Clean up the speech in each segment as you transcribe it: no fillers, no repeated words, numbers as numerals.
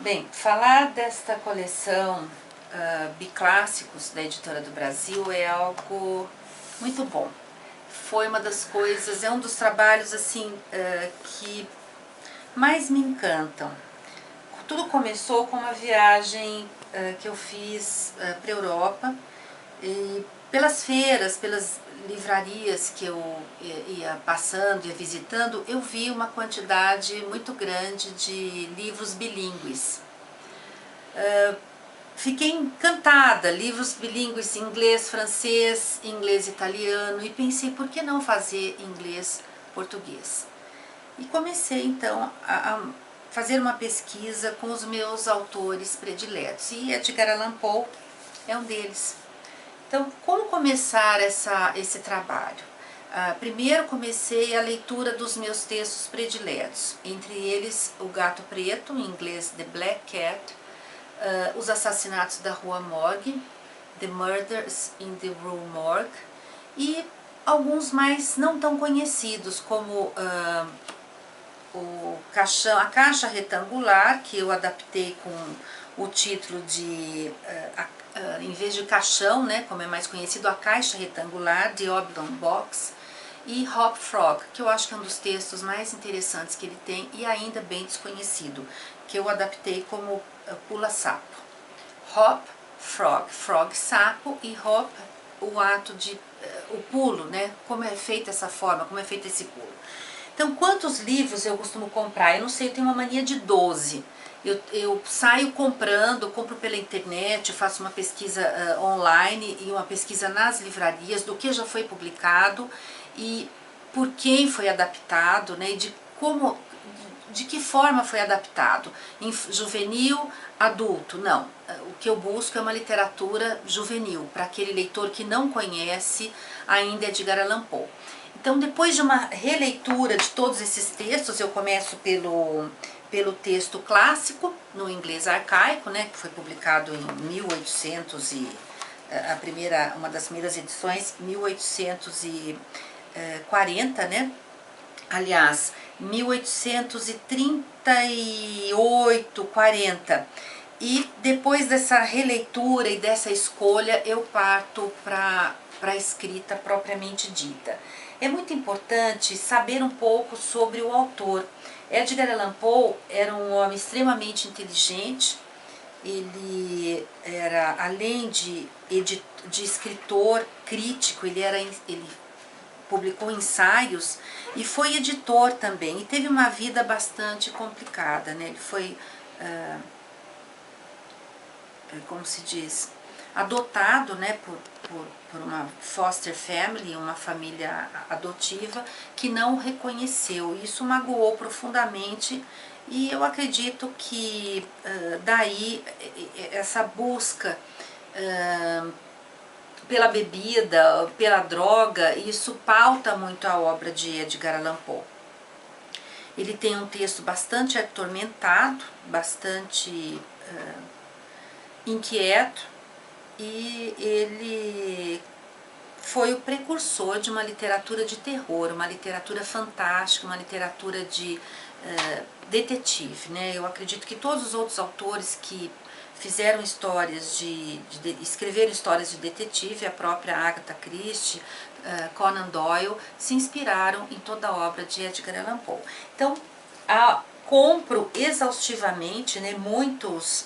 Bem, falar desta coleção Biclássicos da Editora do Brasil é algo muito bom. Foi uma das coisas, é um dos trabalhos assim que mais me encantam. Tudo começou com uma viagem que eu fiz para a Europa, e pelas feiras, pelas livrarias que eu ia passando, ia visitando, eu vi uma quantidade muito grande de livros bilíngues. Fiquei encantada, livros bilíngues inglês, francês, inglês, italiano, e pensei, por que não fazer inglês, português? E comecei então a fazer uma pesquisa com os meus autores prediletos, e Edgar Allan Poe é um deles. Então, como começar esse trabalho? Primeiro comecei a leitura dos meus textos prediletos, entre eles O Gato Preto, em inglês The Black Cat, Os Assassinatos da Rua Morgue, The Murders in the Rue Morgue, e alguns mais não tão conhecidos, como A Caixa Retangular, que eu adaptei com o título de, em vez de caixão, né, como é mais conhecido, A Caixa Retangular, The Oblong Box, e Hop Frog, que eu acho que é um dos textos mais interessantes que ele tem e ainda bem desconhecido, que eu adaptei como Pula Sapo. Hop Frog, frog sapo, e hop, o ato de, o pulo, né, como é feita essa forma, como é feito esse pulo. Então, quantos livros eu costumo comprar? Eu não sei, eu tenho uma mania de 12. Eu saio comprando, compro pela internet, faço uma pesquisa online e uma pesquisa nas livrarias do que já foi publicado e por quem foi adaptado, né, e de que forma foi adaptado, juvenil, adulto, não. O que eu busco é uma literatura juvenil, para aquele leitor que não conhece ainda Edgar Allan Poe. Então, depois de uma releitura de todos esses textos, eu começo pelo texto clássico, no inglês arcaico, né, que foi publicado em 1800 e uma das primeiras edições, 1840, né? Aliás, 1838, 40. E depois dessa releitura e dessa escolha, eu parto para a escrita propriamente dita. É muito importante saber um pouco sobre o autor. Edgar Allan Poe era um homem extremamente inteligente. Ele era, além de escritor crítico, ele publicou ensaios e foi editor também, e teve uma vida bastante complicada, né? Ele foi, como se diz, adotado, né, por uma foster family, uma família adotiva, que não o reconheceu. Isso magoou profundamente, e eu acredito que daí essa busca pela bebida, pela droga, isso pauta muito a obra de Edgar Allan Poe. Ele tem um texto bastante atormentado, bastante inquieto, e ele foi o precursor de uma literatura de terror, uma literatura fantástica, uma literatura de detetive, né? Eu acredito que todos os outros autores que fizeram histórias escreveram histórias de detetive, a própria Agatha Christie, Conan Doyle, se inspiraram em toda a obra de Edgar Allan Poe. Então, compro exaustivamente, né, muitos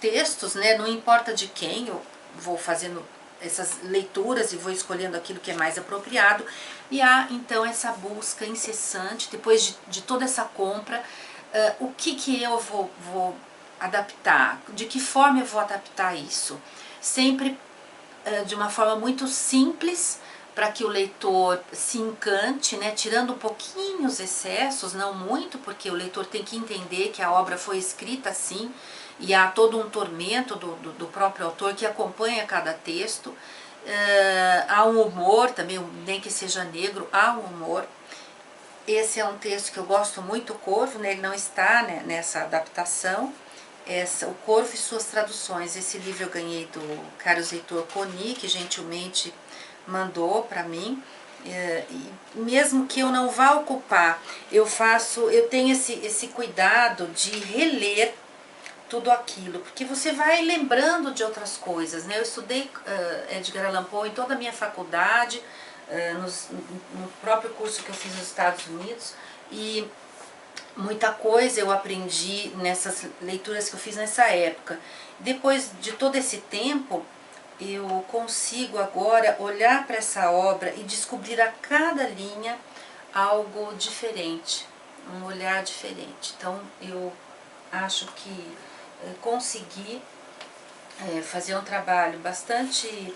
textos, né, não importa de quem, eu vou fazendo essas leituras e vou escolhendo aquilo que é mais apropriado, e há então essa busca incessante, depois de toda essa compra, o que eu vou adaptar, de que forma eu vou adaptar isso, sempre de uma forma muito simples, para que o leitor se encante, né, tirando um pouquinho os excessos, não muito, porque o leitor tem que entender que a obra foi escrita assim, e há todo um tormento do próprio autor que acompanha cada texto. Há um humor também, nem que seja negro, há um humor. Esse é um texto que eu gosto muito, O Corvo, né, ele não está, né, nessa adaptação. O Corvo e Suas Traduções, esse livro eu ganhei do Carlos Heitor Coni, que gentilmente mandou para mim, E mesmo que eu não vá ocupar, eu tenho esse cuidado de reler tudo aquilo, porque você vai lembrando de outras coisas, né? Eu estudei Edgar Allan Poe em toda a minha faculdade, no próprio curso que eu fiz nos Estados Unidos, e muita coisa eu aprendi nessas leituras que eu fiz nessa época. Depois de todo esse tempo, eu consigo agora olhar para essa obra e descobrir a cada linha algo diferente, um olhar diferente. Então eu acho que consegui fazer um trabalho bastante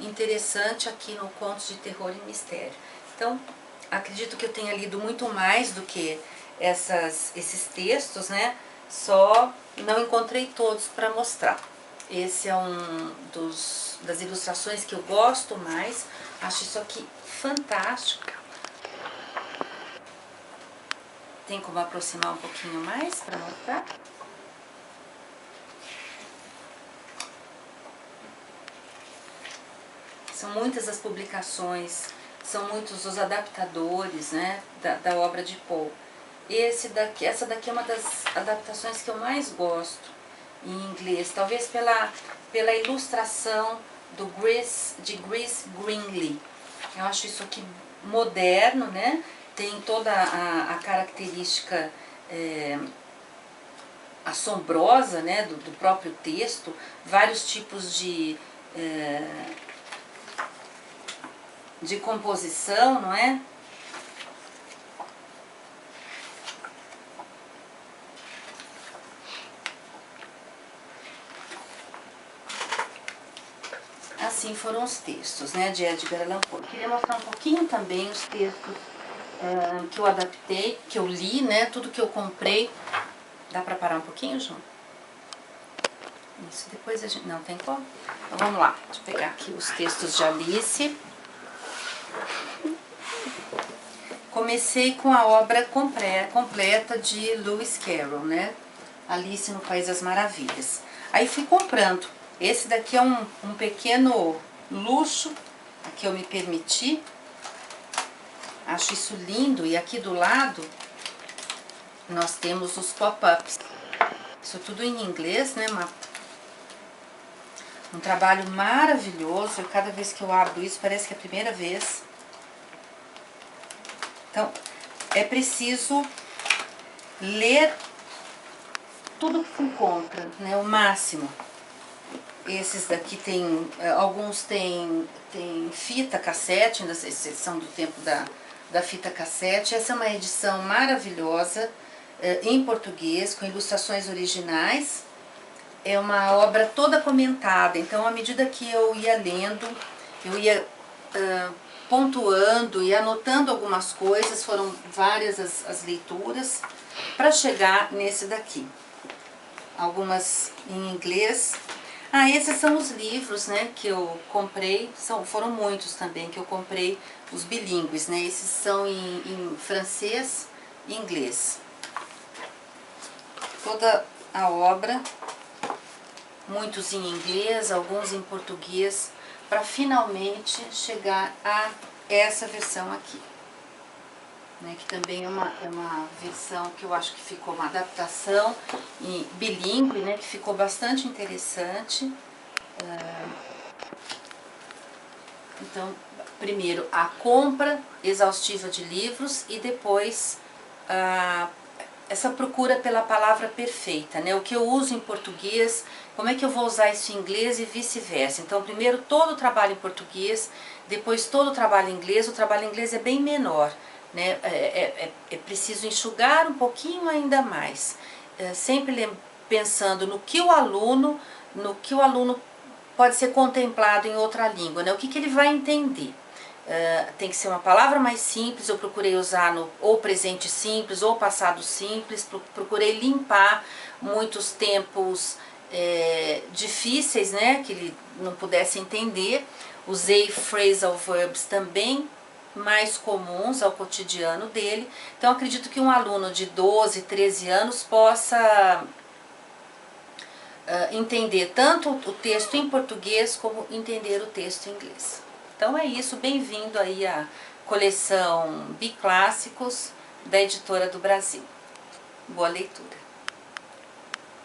interessante aqui no Contos de Terror e Mistério. Então acredito que eu tenha lido muito mais do que esses textos, né? Só não encontrei todos para mostrar. Esse é das ilustrações que eu gosto mais. Acho isso aqui fantástico. Tem como aproximar um pouquinho mais para mostrar? São muitas as publicações, são muitos os adaptadores, né, da obra de Poe. Essa daqui é uma das adaptações que eu mais gosto em inglês, talvez pela ilustração de Grace Greenlee. Eu acho isso aqui moderno, né? Tem toda a característica assombrosa, né, do próprio texto, vários tipos de composição, não é? Assim foram os textos, né, de Edgar Allan Poe. Queria mostrar um pouquinho também os textos que eu adaptei, que eu li, né, tudo que eu comprei. Dá para parar um pouquinho, João? Isso, depois a gente... Não tem como? Então vamos lá, deixa eu pegar aqui os textos de Alice. Comecei com a obra completa de Lewis Carroll, né? Alice no País das Maravilhas. Aí fui comprando. Esse daqui é um pequeno luxo que eu me permiti. Acho isso lindo. E aqui do lado nós temos os pop-ups. Isso tudo em inglês, né? Um trabalho maravilhoso. Cada vez que eu abro isso parece que é a primeira vez. Então, é preciso ler tudo que se encontra, né? O máximo. Esses daqui tem, alguns tem fita cassete, ainda são do tempo da fita cassete. Essa é uma edição maravilhosa, em português, com ilustrações originais. É uma obra toda comentada, então à medida que eu ia lendo, eu ia pontuando e anotando algumas coisas, foram várias as leituras, para chegar nesse daqui. Algumas em inglês. Esses são os livros, né, que eu comprei, foram muitos também que eu comprei, os bilíngues, né, esses são em francês e inglês. Toda a obra, muitos em inglês, alguns em português, para finalmente chegar a essa versão aqui, né, que também é uma versão que eu acho que ficou uma adaptação bilíngue, né, que ficou bastante interessante. Então, primeiro a compra exaustiva de livros e depois essa procura pela palavra perfeita, né? O que eu uso em português, como é que eu vou usar isso em inglês e vice-versa. Então, primeiro todo o trabalho em português, depois todo o trabalho em inglês. O trabalho em inglês é bem menor, né? É preciso enxugar um pouquinho ainda mais, sempre pensando no que o aluno pode ser contemplado em outra língua, né? O que ele vai entender. Tem que ser uma palavra mais simples. Eu procurei usar ou presente simples ou passado simples, procurei limpar muitos tempos difíceis, né, que ele não pudesse entender. Usei phrasal verbs também mais comuns ao cotidiano dele. Então acredito que um aluno de 12, 13 anos possa entender tanto o texto em português como entender o texto em inglês. Então é isso, bem-vindo aí à coleção Biclássicos da Editora do Brasil. Boa leitura!